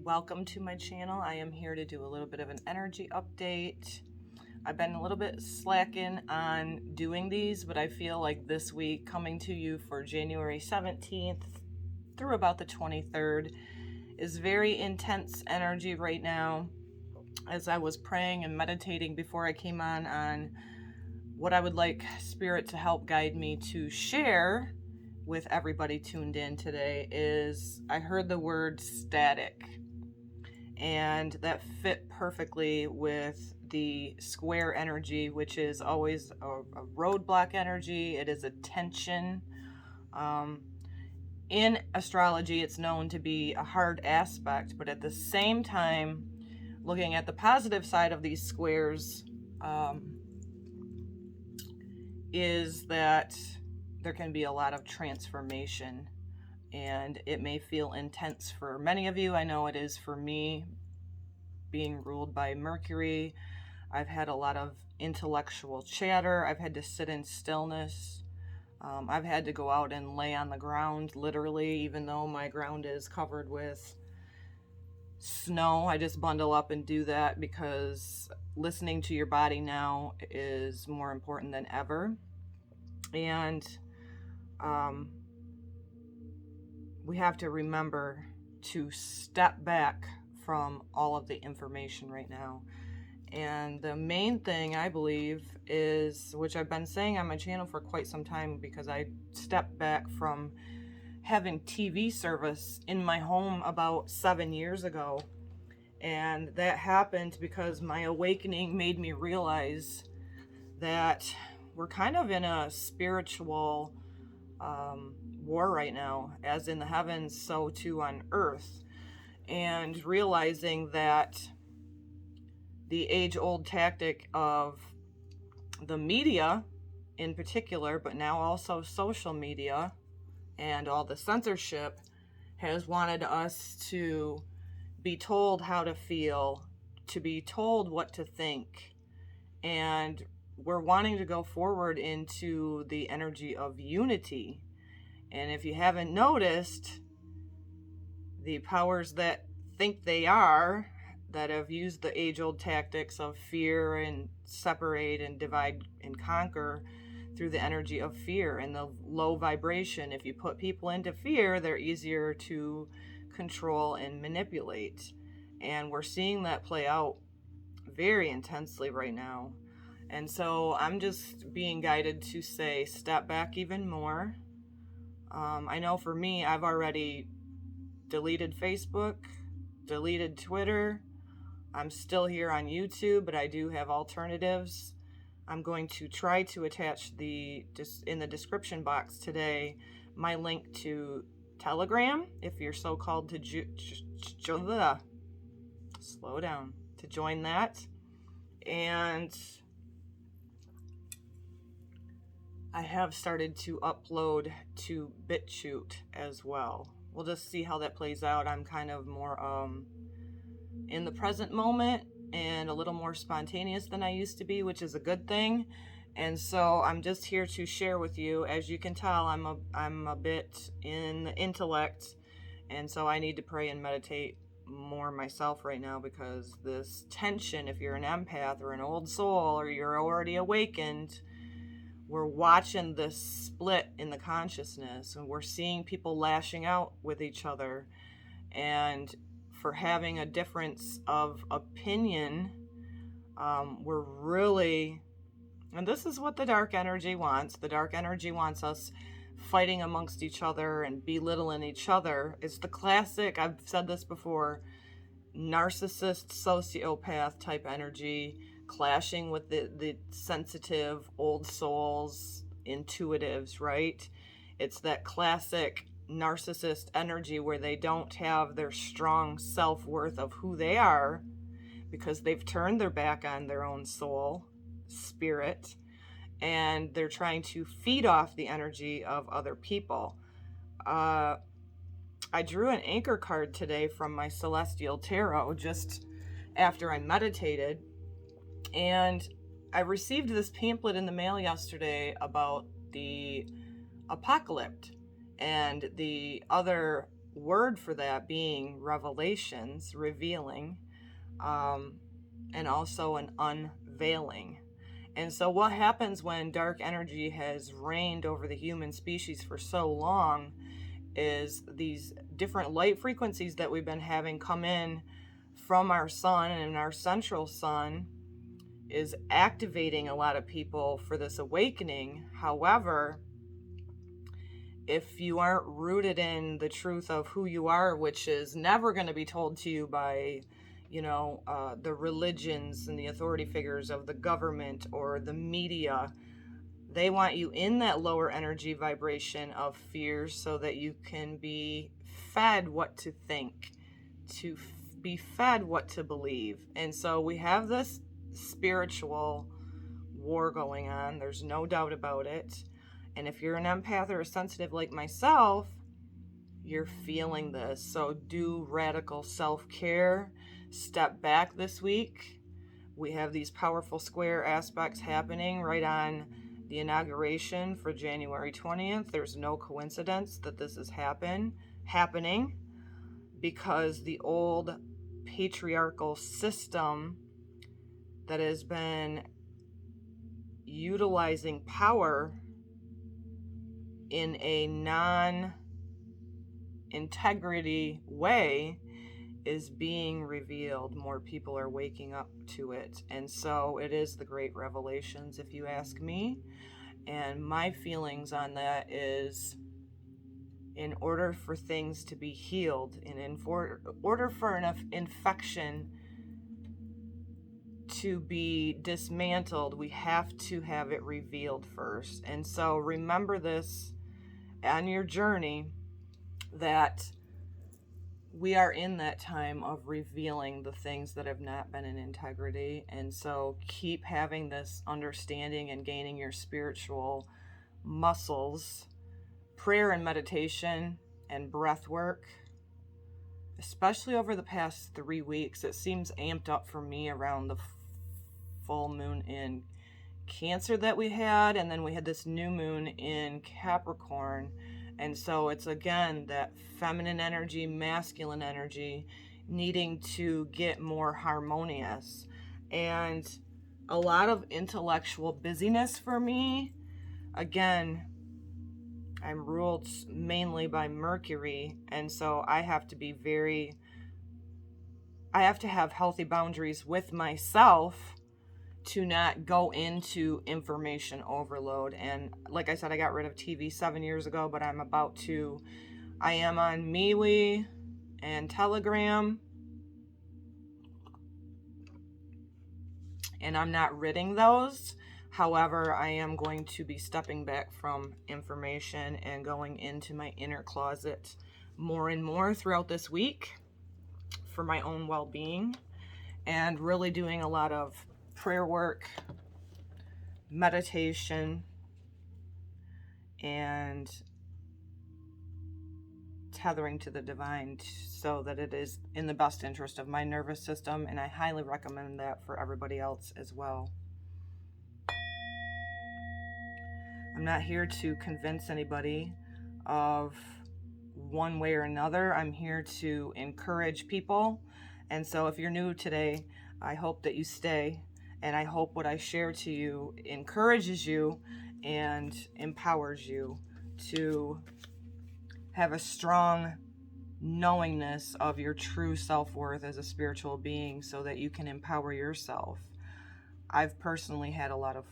Welcome to my channel. I am here to do a little bit of an energy update. I've been a little bit slacking on doing these, but I feel like this week, coming to you for January 17th through about the 23rd, is very intense energy right now. As I was praying and meditating before I came on what I would like Spirit to help guide me to share with everybody tuned in today, is I heard the word static. And that fit perfectly with the square energy, which is always a roadblock energy. It is a tension. In astrology, it's known to be a hard aspect, but at the same time, looking at the positive side of these squares, is that there can be a lot of transformation. And it may feel intense for many of you. I know it is for me, being ruled by Mercury. I've had a lot of intellectual chatter. I've had to sit in stillness. I've had to go out and lay on the ground, literally, even though my ground is covered with snow. I just bundle up and do that because listening to your body now is more important than ever. And we have to remember to step back from all of the information right now. And the main thing I believe is, which I've been saying on my channel for quite some time, because I stepped back from having TV service in my home about 7 years ago. And that happened because my awakening made me realize that we're kind of in a spiritual war right now, as in the heavens, so too on earth. And realizing that the age-old tactic of the media in particular, but now also social media and all the censorship, has wanted us to be told how to feel, to be told what to think. And we're wanting to go forward into the energy of unity. And if you haven't noticed, the powers that think they are, that have used the age-old tactics of fear and separate and divide and conquer through the energy of fear and the low vibration. If you put people into fear, they're easier to control and manipulate. And we're seeing that play out very intensely right now. And so I'm just being guided to say, step back even more. I know for me, I've already deleted Facebook, deleted Twitter. I'm still here on YouTube, but I do have alternatives. I'm going to try to attach in the description box today my link to Telegram, if you're so called to slow down, to join that. And I have started to upload to BitChute as well. We'll just see how that plays out. I'm kind of more in the present moment and a little more spontaneous than I used to be, which is a good thing. And so I'm just here to share with you. As you can tell, I'm a bit in the intellect, and so I need to pray and meditate more myself right now, because this tension, if you're an empath or an old soul or you're already awakened, we're watching this split in the consciousness, and we're seeing people lashing out with each other. And for having a difference of opinion, we're really, and this is what the dark energy wants. The dark energy wants us fighting amongst each other and belittling each other. It's the classic, I've said this before, narcissist, sociopath type energy, clashing with the sensitive old souls, intuitives, right? It's that classic narcissist energy where they don't have their strong self-worth of who they are, because they've turned their back on their own soul, spirit, and they're trying to feed off the energy of other people. I drew an anchor card today from my Celestial Tarot just after I meditated, and I received this pamphlet in the mail yesterday about the apocalypse and the other word for that being revelations, revealing, and also an unveiling. And so what happens when dark energy has reigned over the human species for so long is these different light frequencies that we've been having come in from our sun, and our central sun is activating a lot of people for this awakening. However, if you aren't rooted in the truth of who you are, which is never going to be told to you by, the religions and the authority figures of the government or the media, they want you in that lower energy vibration of fear so that you can be fed what to think, to be fed what to believe. And so we have this spiritual war going on. There's no doubt about it. And if you're an empath or a sensitive like myself, you're feeling this. So do radical self-care. Step back this week. We have these powerful square aspects happening right on the inauguration for January 20th. There's no coincidence that this is happening because the old patriarchal system that has been utilizing power in a non-integrity way is being revealed. More people are waking up to it. And so it is the great revelations, if you ask me. And my feelings on that is, in order for things to be healed, and in order for enough infection to be dismantled, we have to have it revealed first. And so remember this on your journey, that we are in that time of revealing the things that have not been in integrity. And so keep having this understanding and gaining your spiritual muscles, prayer and meditation and breath work, especially over the past 3 weeks. It seems amped up for me around the full moon in Cancer that we had, and then we had this new moon in Capricorn. And so it's again that feminine energy, masculine energy needing to get more harmonious, and a lot of intellectual busyness for me. Again, I'm ruled mainly by Mercury, and so I have to have healthy boundaries with myself to not go into information overload. And like I said, I got rid of TV 7 years ago, but I am on MeWe and Telegram, and I'm not ridding those. However, I am going to be stepping back from information and going into my inner closet more and more throughout this week for my own well-being, and really doing a lot of prayer work, meditation, and tethering to the divine so that it is in the best interest of my nervous system. And I highly recommend that for everybody else as well. I'm not here to convince anybody of one way or another. I'm here to encourage people. And so if you're new today, I hope that you stay. And I hope what I share to you encourages you and empowers you to have a strong knowingness of your true self-worth as a spiritual being so that you can empower yourself. I've personally had a lot of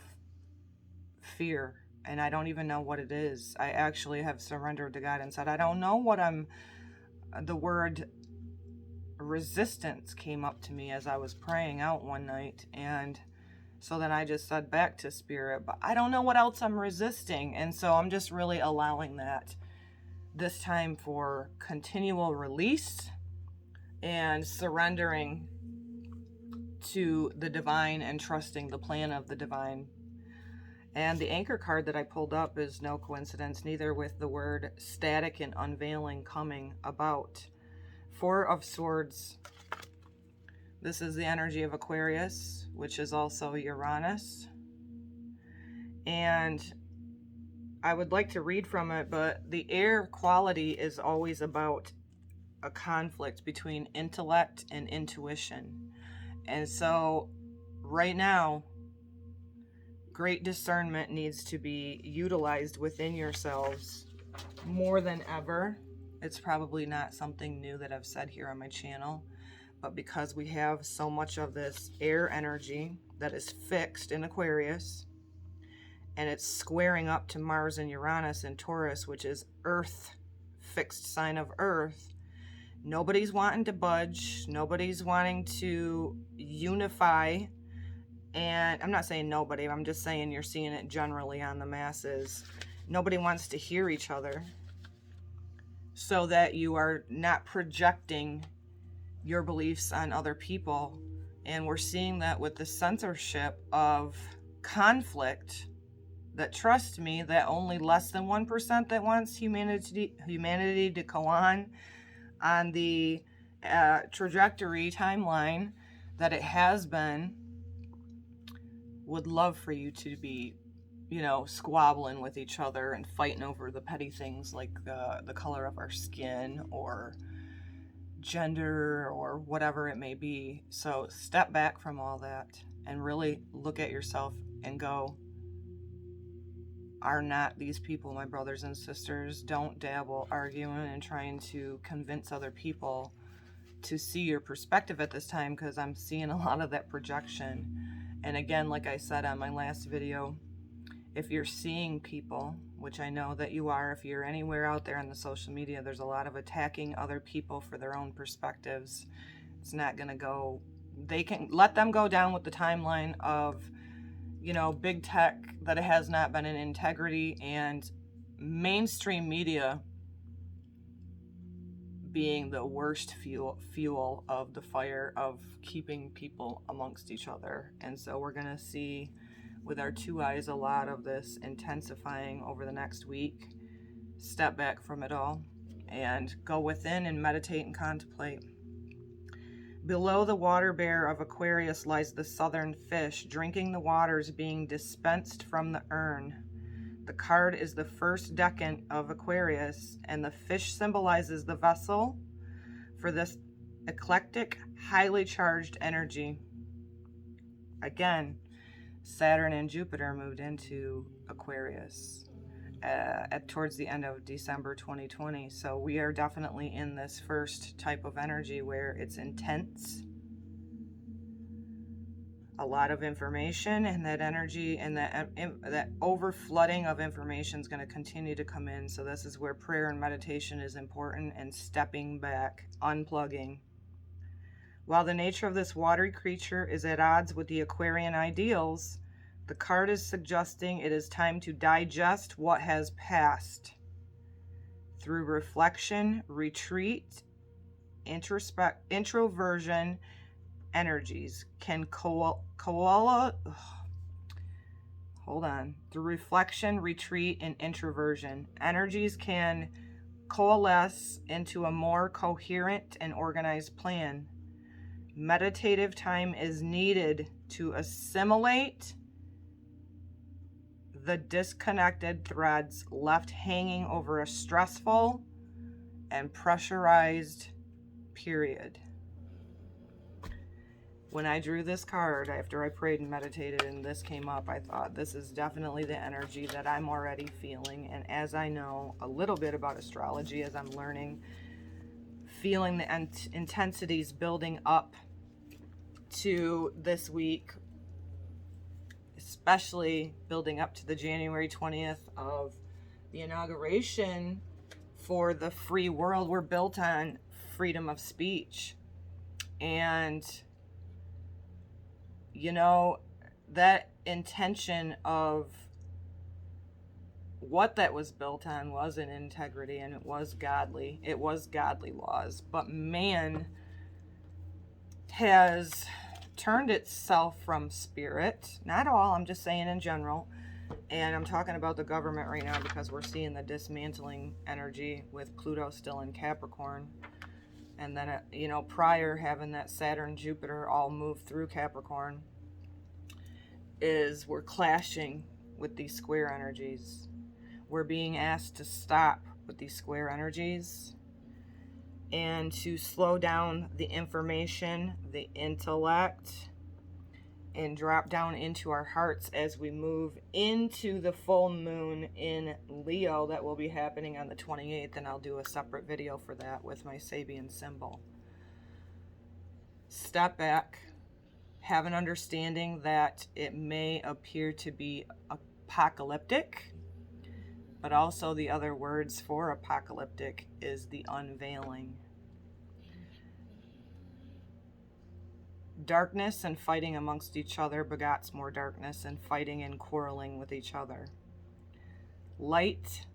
fear, and I don't even know what it is. I actually have surrendered to God and said, I don't know what the word resistance came up to me as I was praying out one night, and so then I just said back to spirit, but I don't know what else I'm resisting. And so I'm just really allowing that this time for continual release and surrendering to the divine and trusting the plan of the divine. And the anchor card that I pulled up is no coincidence, neither with the word static and unveiling coming about. 4 of Swords. This is the energy of Aquarius, which is also Uranus. And I would like to read from it, but the air quality is always about a conflict between intellect and intuition. And so right now, great discernment needs to be utilized within yourselves more than ever. It's probably not something new that I've said here on my channel, but because we have so much of this air energy that is fixed in Aquarius, and it's squaring up to Mars and Uranus in Taurus, which is Earth, fixed sign of Earth, nobody's wanting to budge, nobody's wanting to unify. And I'm not saying nobody, I'm just saying you're seeing it generally on the masses. Nobody wants to hear each other, so that you are not projecting your beliefs on other people. And we're seeing that with the censorship of conflict, that, trust me, that only less than 1% that wants humanity to go on the trajectory timeline that it has been, would love for you to be, squabbling with each other and fighting over the petty things like the color of our skin or gender or whatever it may be. So step back from all that and really look at yourself and go, are not these people my brothers and sisters? Don't dabble arguing and trying to convince other people to see your perspective at this time, because I'm seeing a lot of that projection. And again, like I said on my last video, if you're seeing people, which I know that you are, if you're anywhere out there on the social media, there's a lot of attacking other people for their own perspectives. It's not going to go, they can let them go down with the timeline of, big tech, that it has not been in integrity, and mainstream media being the worst fuel of the fire of keeping people amongst each other. And so we're going to see with our two eyes a lot of this intensifying over the next week. Step back from it all and go within and meditate and contemplate. Below the water bear of Aquarius lies the southern fish, drinking the waters being dispensed from the urn. The card is the first decan of Aquarius, and the fish symbolizes the vessel for this eclectic, highly charged energy. Again, Saturn and Jupiter moved into Aquarius towards the end of December 2020. So we are definitely in this first type of energy where it's intense. A lot of information, and that energy and that overflooding of information is going to continue to come in. So this is where prayer and meditation is important, and stepping back, unplugging. While the nature of this watery creature is at odds with the Aquarian ideals, the card is suggesting it is time to digest what has passed. Through reflection, retreat, introversion, energies can through reflection, retreat, and introversion, energies can coalesce into a more coherent and organized plan. Meditative time is needed to assimilate the disconnected threads left hanging over a stressful and pressurized period. When I drew this card, after I prayed and meditated and this came up, I thought this is definitely the energy that I'm already feeling. And as I know a little bit about astrology, as I'm learning, feeling the intensities building up to this week, especially building up to the January 20th of the inauguration for the free world. We're built on freedom of speech. And, that intention of what that was built on was an integrity, and it was godly. It was godly laws. But man has turned itself from spirit. Not all, I'm just saying in general. And I'm talking about the government right now, because we're seeing the dismantling energy with Pluto still in Capricorn. And then, prior having that Saturn, Jupiter all move through Capricorn, we're clashing with these square energies. We're being asked to stop with these square energies and to slow down the information, the intellect, and drop down into our hearts as we move into the full moon in Leo that will be happening on the 28th, and I'll do a separate video for that with my Sabian symbol. Step back, have an understanding that it may appear to be apocalyptic, but also the other words for apocalyptic is the unveiling. Darkness and fighting amongst each other begots more darkness, and fighting and quarreling with each other. Light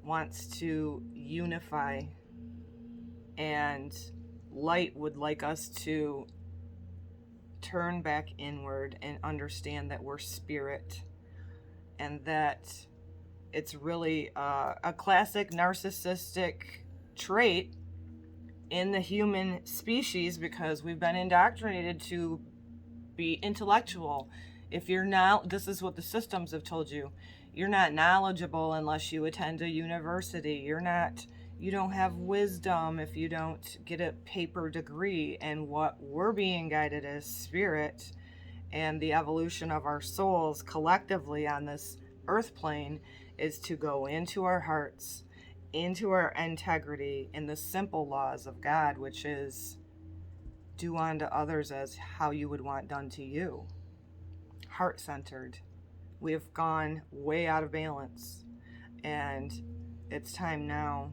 wants to unify, and light would like us to turn back inward and understand that we're spirit, and that it's really a classic narcissistic trait in the human species, because we've been indoctrinated to be intellectual. If you're not, this is what the systems have told you, you're not knowledgeable unless you attend a university. You don't have wisdom if you don't get a paper degree. And what we're being guided as spirit and the evolution of our souls collectively on this earth plane is to go into our hearts, into our integrity, in the simple laws of God, which is do unto others as how you would want done to you. Heart-centered. We have gone way out of balance, and it's time now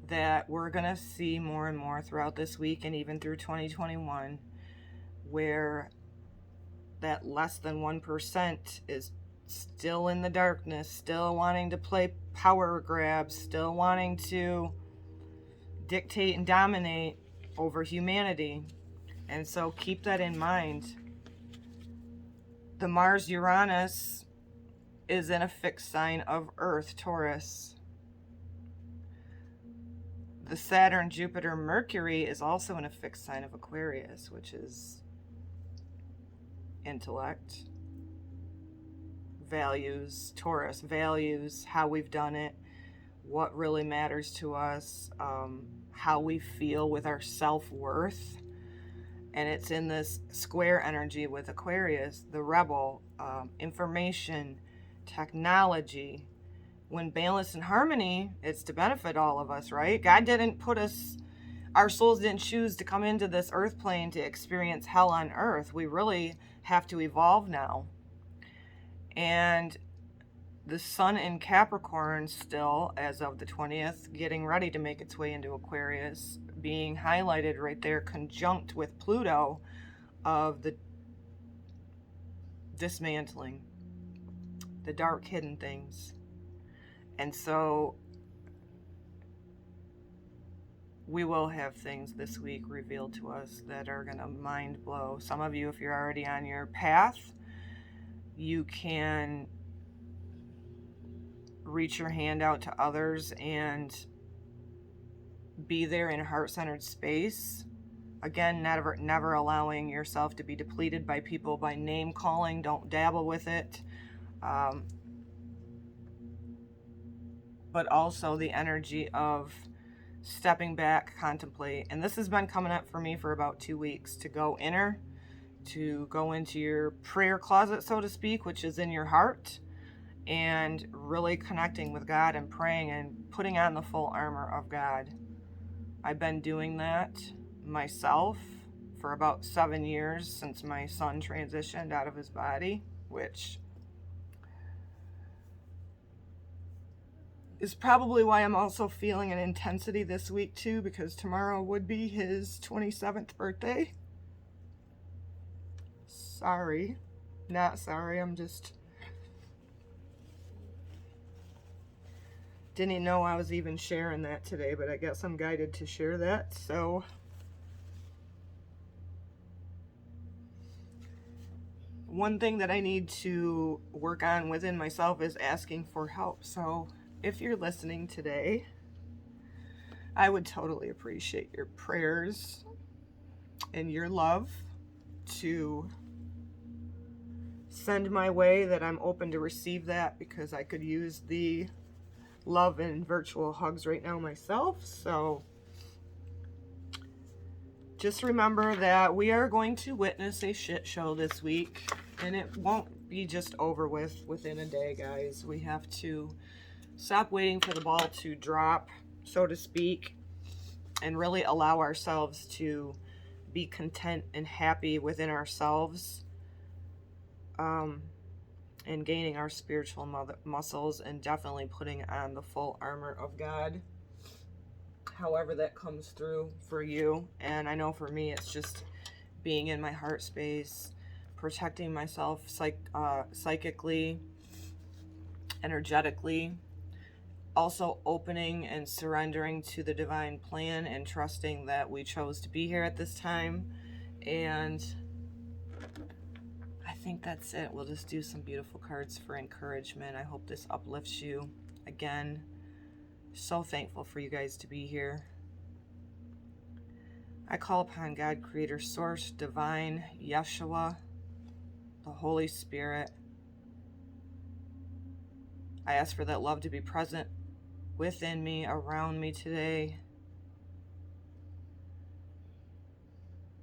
that we're going to see more and more throughout this week and even through 2021 where that less than 1% is still in the darkness, still wanting to play power grabs, still wanting to dictate and dominate over humanity. And so keep that in mind. The Mars-Uranus is in a fixed sign of Earth, Taurus. The Saturn-Jupiter-Mercury is also in a fixed sign of Aquarius, which is intellect, values, Taurus, values, how we've done it, what really matters to us, how we feel with our self-worth. And it's in this square energy with Aquarius, the rebel, information, technology. When balanced and harmony, it's to benefit all of us, right? God didn't put us, our souls didn't choose to come into this earth plane to experience hell on earth. We really have to evolve now. And the sun in Capricorn still, as of the 20th, getting ready to make its way into Aquarius, being highlighted right there, conjunct with Pluto, of the dismantling, the dark hidden things. And so we will have things this week revealed to us that are going to mind blow. Some of you, if you're already on your path, you can reach your hand out to others and be there in a heart-centered space. Again, never allowing yourself to be depleted by people by name calling. Don't dabble with it. But also the energy of stepping back, contemplate. And this has been coming up for me for about 2 weeks, to go inner, to go into your prayer closet, so to speak, which is in your heart, and really connecting with God and praying and putting on the full armor of God. I've been doing that myself for about 7 years since my son transitioned out of his body, which is probably why I'm also feeling an intensity this week too, because tomorrow would be his 27th birthday. Sorry. Not sorry, I'm just... didn't know I was even sharing that today, but I guess I'm guided to share that, so... One thing that I need to work on within myself is asking for help. So if you're listening today, I would totally appreciate your prayers and your love to send my way, that I'm open to receive that, because I could use the love and virtual hugs right now myself. So just remember that we are going to witness a shit show this week, and it won't be just over with within a day, guys. We have to stop waiting for the ball to drop, so to speak, and really allow ourselves to be content and happy within ourselves, and gaining our spiritual muscles, and definitely putting on the full armor of God, however that comes through for you. And I know for me, it's just being in my heart space, protecting myself psychically, energetically, also opening and surrendering to the divine plan and trusting that we chose to be here at this time. And I think that's it. We'll just do some beautiful cards for encouragement. I hope this uplifts you. Again, so thankful for you guys to be here. I call upon God, Creator, Source, Divine, Yeshua, the Holy Spirit. I ask for that love to be present within me, around me today.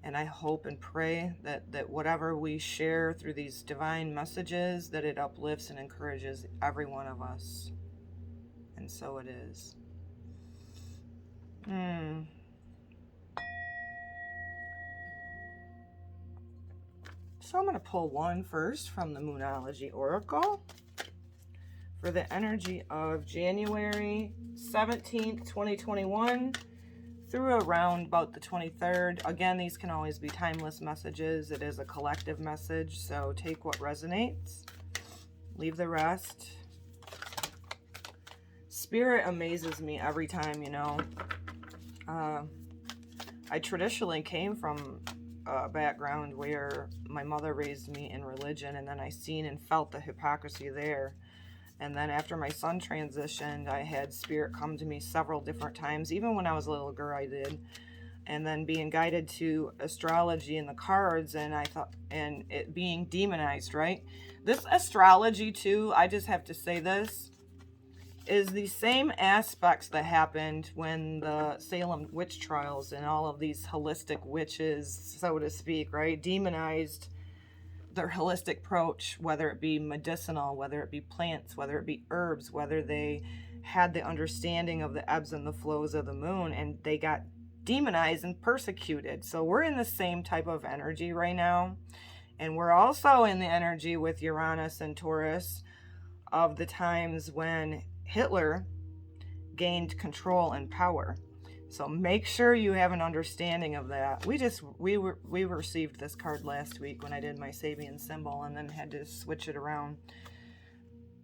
And I hope and pray that whatever we share through these divine messages, that it uplifts and encourages every one of us. And so it is. So I'm going to pull one first from the Moonology Oracle for the energy of January 17th, 2021 through around about the 23rd. Again, these can always be timeless messages. It is a collective message, so take what resonates, leave the rest. Spirit amazes me every time, you know. I traditionally came from a background where my mother raised me in religion, and then I seen and felt the hypocrisy there. And then after my son transitioned, I had Spirit come to me several different times. Even when I was a little girl, I did. And then being guided to astrology and the cards, and I thought, and it being demonized, right? This astrology too, I just have to say this, is the same aspects that happened when the Salem witch trials and all of these holistic witches, so to speak, right, demonized their holistic approach, whether it be medicinal, whether it be plants, whether it be herbs, whether they had the understanding of the ebbs and the flows of the moon, and they got demonized and persecuted. So we're in the same type of energy right now, and we're also in the energy with Uranus and Taurus of the times when Hitler gained control and power. So make sure you have an understanding of that. We received this card last week when I did my Sabian symbol, and then had to switch it around.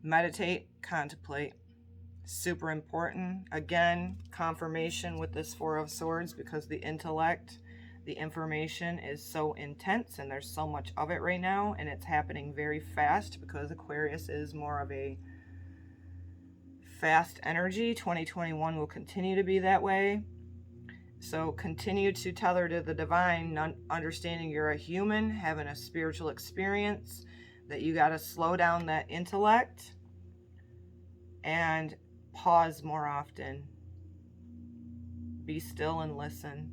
Meditate, contemplate. Super important. Again, confirmation with this Four of Swords, because the intellect, the information is so intense, and there's so much of it right now, and it's happening very fast because Aquarius is more of a fast energy. 2021 will continue to be that way. So continue to tether to the divine, understanding you're a human, having a spiritual experience, that you got to slow down that intellect and pause more often. Be still and listen.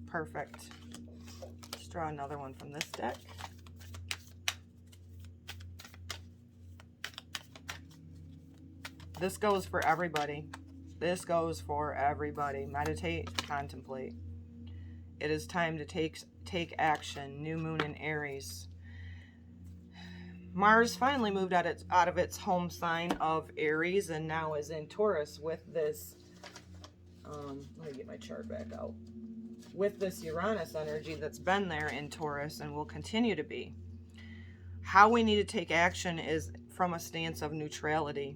Perfect. Let's draw another one from this deck. This goes for everybody. This goes for everybody. Meditate, contemplate. It is time to take action. New moon in Aries. Mars finally moved out of its home sign of Aries and now is in Taurus with this, let me get my chart back out, with this Uranus energy that's been there in Taurus and will continue to be. How we need to take action is from a stance of neutrality.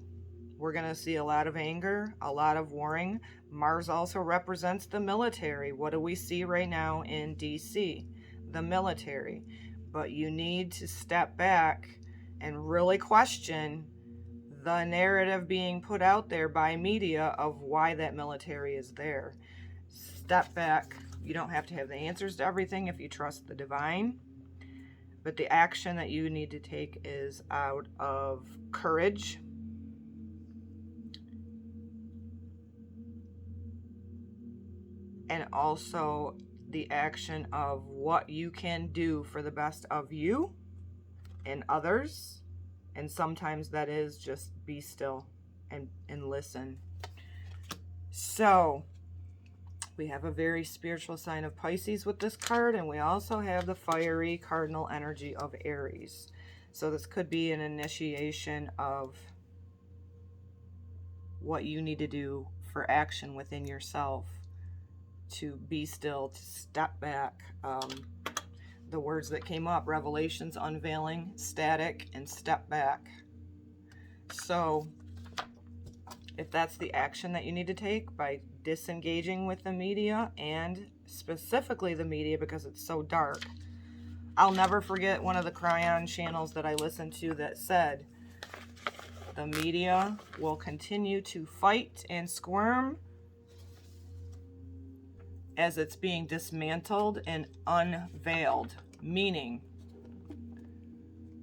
We're going to see a lot of anger, a lot of warring. Mars also represents the military. What do we see right now in DC? The military. But you need to step back and really question the narrative being put out there by media of why that military is there. Step back. You don't have to have the answers to everything if you trust the divine. But the action that you need to take is out of courage, and also the action of what you can do for the best of you and others. And sometimes that is just be still and listen. So we have a very spiritual sign of Pisces with this card, and we also have the fiery cardinal energy of Aries. So this could be an initiation of what you need to do for action within yourself, to be still, to step back. The words that came up: revelations, unveiling, static, and step back. So if that's the action that you need to take by disengaging with the media, and specifically the media because it's so dark. I'll never forget one of the Cryon channels that I listened to that said, the media will continue to fight and squirm as it's being dismantled and unveiled, meaning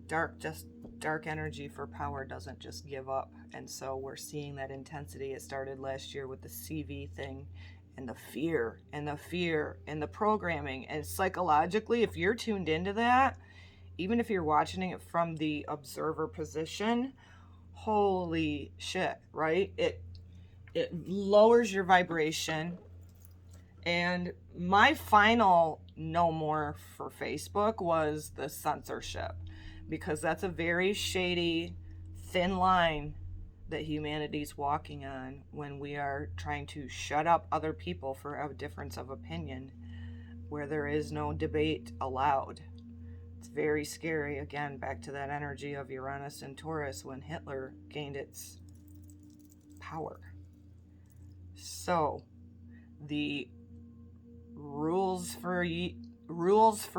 dark energy for power doesn't just give up. And so we're seeing that intensity. It started last year with the CV thing, and the fear and the programming. And psychologically, if you're tuned into that, even if you're watching it from the observer position, holy shit, right? It lowers your vibration. And my final no more for Facebook was the censorship, because that's a very shady, thin line that humanity's walking on when we are trying to shut up other people for a difference of opinion, where there is no debate allowed. It's very scary. Again, back to that energy of Uranus and Taurus when Hitler gained its power. So the rules for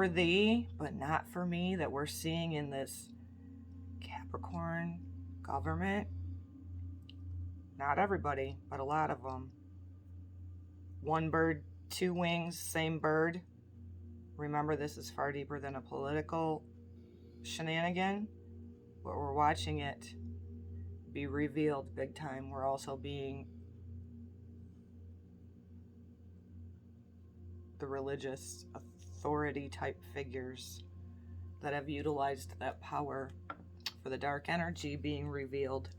thee, but not for me, that we're seeing in this Capricorn government. Not everybody, but a lot of them. One bird, two wings, same bird. Remember, this is far deeper than a political shenanigan, but we're watching it be revealed big time. We're also being the religious authority type figures that have utilized that power for the dark energy being revealed.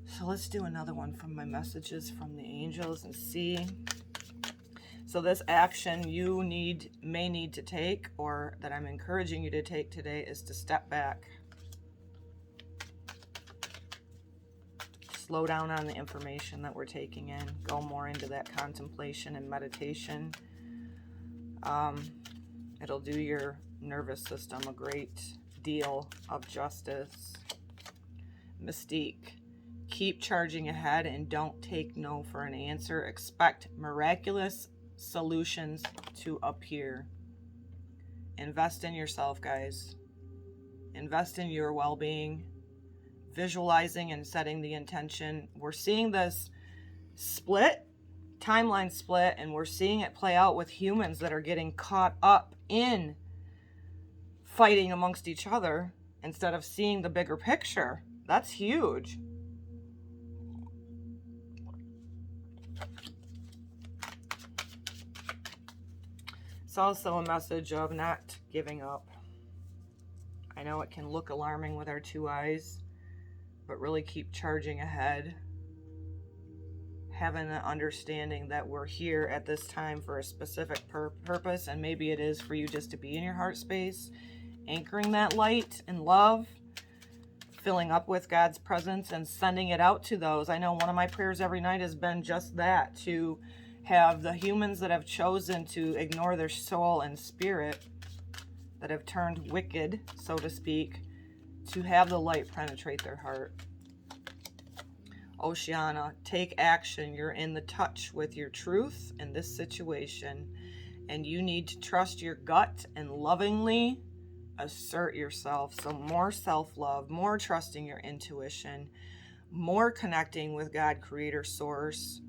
So let's do another one from my messages from the angels and see. So this action you may need to take, or that I'm encouraging you to take today, is to step back. Slow down on the information that we're taking in. Go more into that contemplation and meditation. It'll do your nervous system a great deal of justice. Mystique. Keep charging ahead and don't take no for an answer. Expect miraculous solutions to appear. Invest in yourself, guys. Invest in your well-being. Visualizing and setting the intention. We're seeing this timeline split, and we're seeing it play out with humans that are getting caught up in fighting amongst each other instead of seeing the bigger picture. That's huge. It's also a message of not giving up. I know it can look alarming with our two eyes, but really keep charging ahead. Having the understanding that we're here at this time for a specific purpose, and maybe it is for you just to be in your heart space, anchoring that light and love, filling up with God's presence and sending it out to those. I know one of my prayers every night has been just that, to have the humans that have chosen to ignore their soul and spirit, that have turned wicked, so to speak, to have the light penetrate their heart. Oceana, take action. You're in the touch with your truth in this situation, and you need to trust your gut and lovingly assert yourself. So more self-love, more trusting your intuition, more connecting with God, Creator, Source,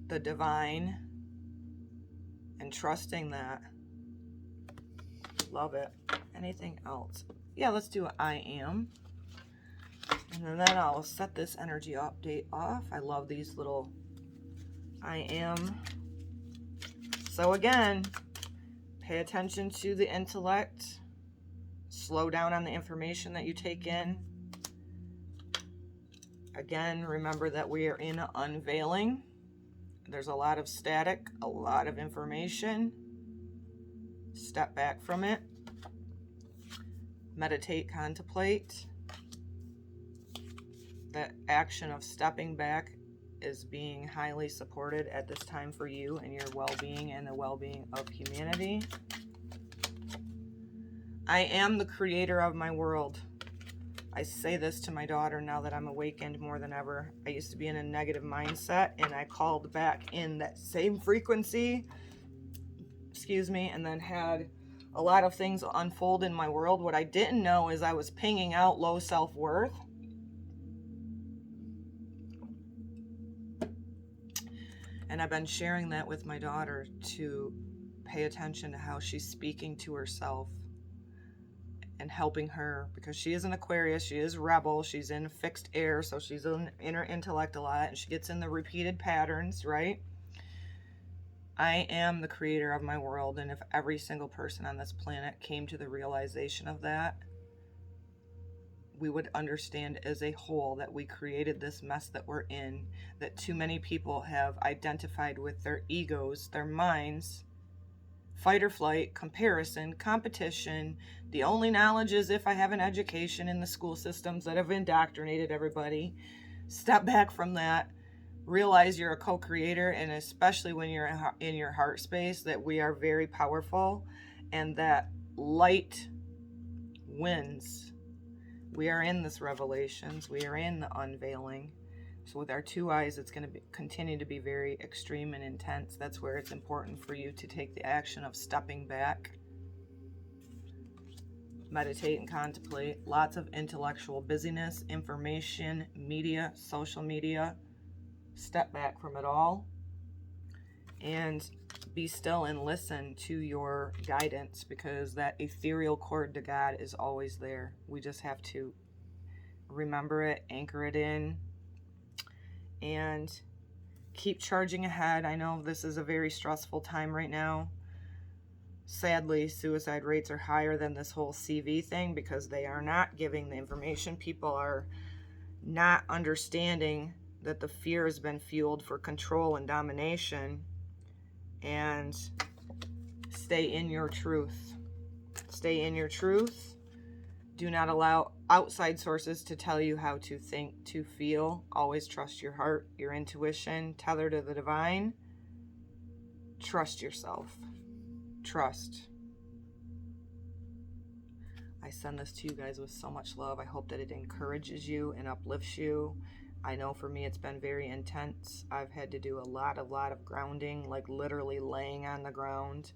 the divine, and trusting that. Love it. Anything else? Yeah, let's do I am. And then I'll set this energy update off. I love these little I am So again, pay attention to the intellect. Slow down on the information that you take in. Again, remember that we are in an unveiling. There's a lot of static, a lot of information. Step back from it. Meditate, contemplate. The action of stepping back is being highly supported at this time for you and your well-being and the well-being of humanity. I am the creator of my world. I say this to my daughter now that I'm awakened more than ever. I used to be in a negative mindset, and I called back in that same frequency, and then had a lot of things unfold in my world. What I didn't know is I was pinging out low self-worth. And I've been sharing that with my daughter to pay attention to how she's speaking to herself and helping her, because she is an Aquarius, she is rebel, she's in fixed air, so she's in her intellect a lot, and she gets in the repeated patterns, right? I am the creator of my world, and if every single person on this planet came to the realization of that, we would understand as a whole that we created this mess that we're in, that too many people have identified with their egos, their minds, fight or flight, comparison, competition. The only knowledge is if I have an education in the school systems that have indoctrinated everybody. Step back from that. Realize you're a co-creator, and especially when you're in your heart space, that we are very powerful and that light wins. We are in this revelations. We are in the unveiling. So with our two eyes, it's going to continue to be very extreme and intense. That's where it's important for you to take the action of stepping back, meditate and contemplate. Lots of intellectual busyness, information, media, social media. Step back from it all and be still and listen to your guidance, because that ethereal cord to God is always there. We just have to remember it, anchor it in, and keep charging ahead. I know this is a very stressful time right now. Sadly, suicide rates are higher than this whole CV thing because they are not giving the information. People are not understanding that the fear has been fueled for control and domination. And stay in your truth. Stay in your truth. Do not allow outside sources to tell you how to think, to feel. Always trust your heart, your intuition, tether to the divine. Trust yourself. Trust. I send this to you guys with so much love. I hope that it encourages you and uplifts you. I know for me it's been very intense. I've had to do a lot of grounding, like literally laying on the ground.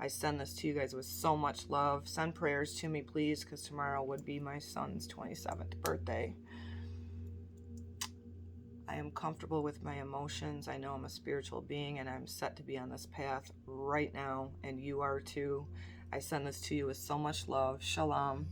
I send this to you guys with so much love. Send prayers to me, please, because tomorrow would be my son's 27th birthday. I am comfortable with my emotions. I know I'm a spiritual being, and I'm set to be on this path right now, and you are too. I send this to you with so much love. Shalom.